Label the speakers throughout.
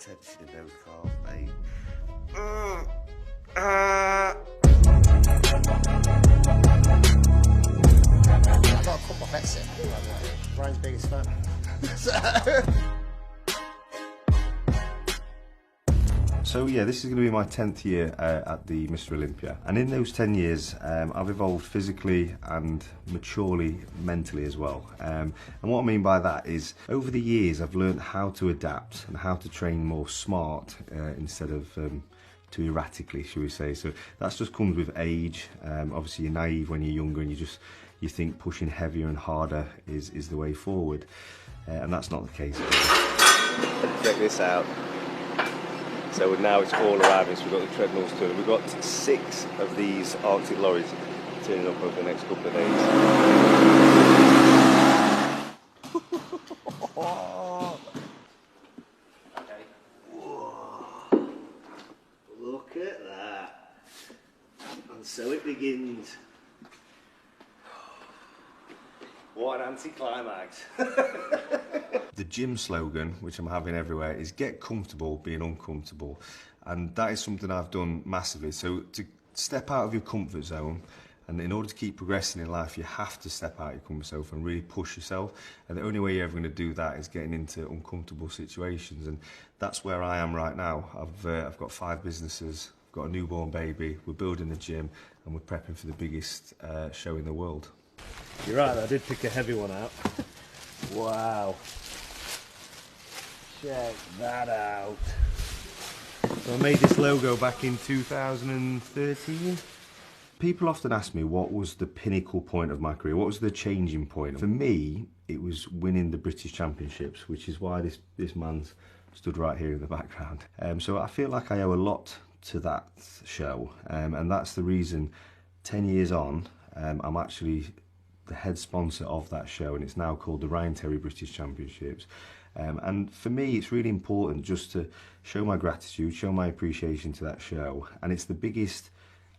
Speaker 1: attention in those cars, mate.
Speaker 2: I got a couple of bets in, by the way. Ryan's biggest fan.
Speaker 3: So yeah, this is going to be my 10th year at the Mr. Olympia, and in those 10 years I've evolved physically and maturely mentally as well. And what I mean by that is, over the years I've learned how to adapt and how to train more smart instead of too erratically, shall we say. So that's just comes with age. Obviously you're naive when you're younger and you think pushing heavier and harder is the way forward, and that's not the case.
Speaker 4: Check this out. So now it's all around us. We've got the treadmills too. We've got 6 of these Arctic lorries turning up over the next couple of days.
Speaker 1: Okay. Whoa. Look at that. And so it begins. What an anticlimax.
Speaker 3: The gym slogan, which I'm having everywhere, is get comfortable being uncomfortable, and that is something I've done massively. So to step out of your comfort zone, and in order to keep progressing in life, you have to step out of your comfort zone and really push yourself, and the only way you're ever going to do that is getting into uncomfortable situations, and that's where I am right now. I've got 5 businesses, I've got a newborn baby, we're building the gym, and we're prepping for the biggest show in the world.
Speaker 5: You're right, I did pick a heavy one out.
Speaker 1: Wow. Check that out.
Speaker 3: So I made this logo back in 2013. People often ask me what was the pinnacle point of my career, what was the changing point. For me, it was winning the British Championships, which is why this man's stood right here in the background. So I feel like I owe a lot to that show, and that's the reason 10 years on, I'm actually the head sponsor of that show, and it's now called the Ryan Terry British Championships. And for me, it's really important just to show my gratitude, show my appreciation to that show, and it's the biggest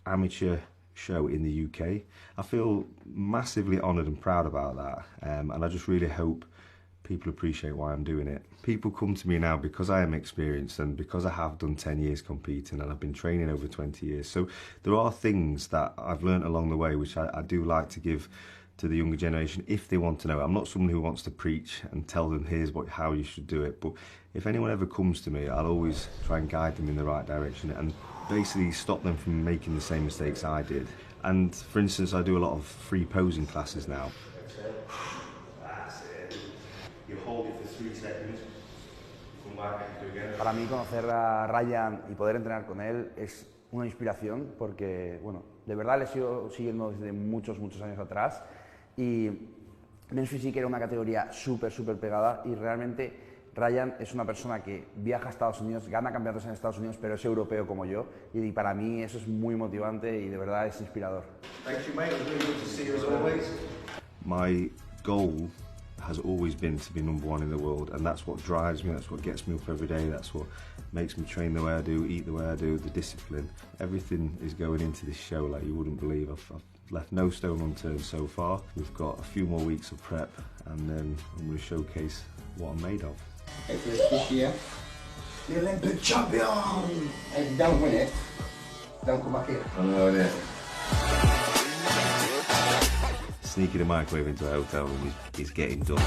Speaker 3: amateur show in the UK. I feel massively honoured and proud about that, and I just really hope people appreciate why I'm doing it. People come to me now because I am experienced and because I have done 10 years competing, and I've been training over 20 years. So there are things that I've learned along the way which I do like to give to the younger generation if they want to know. I'm not someone who wants to preach and tell them here's how you should do it, but if anyone ever comes to me, I'll always try and guide them in the right direction and basically stop them from making the same mistakes I did. And for instance, I do a lot of free posing classes now.
Speaker 1: That's it. You hold it for 3 seconds. Come back and do it again.
Speaker 6: Para mí conocer a Ryan y poder entrenar con él es una inspiración porque, bueno, de verdad le sigo siguiendo desde muchos años atrás, y Men's Physique era una categoría súper pegada, y realmente Ryan es una persona que viaja a Estados Unidos, gana campeonatos en Estados Unidos, pero es europeo como yo, y para mí eso es muy motivante y de verdad es inspirador.
Speaker 1: Thank you, mate. It was really good to see you as always.
Speaker 3: My goal has always been to be #1 in the world, and that's what drives me, that's what gets me up every day, that's what makes me train the way I do, eat the way I do, the discipline. Everything is going into this show like you wouldn't believe. I've left no stone unturned so far. We've got a few more weeks of prep, and then I'm going to showcase what I'm made of.
Speaker 2: Okay, for this year, the Olympic champion! And if you don't win it, don't come back here.
Speaker 1: I know, innit?
Speaker 3: Sneaking a microwave into a hotel room is getting done.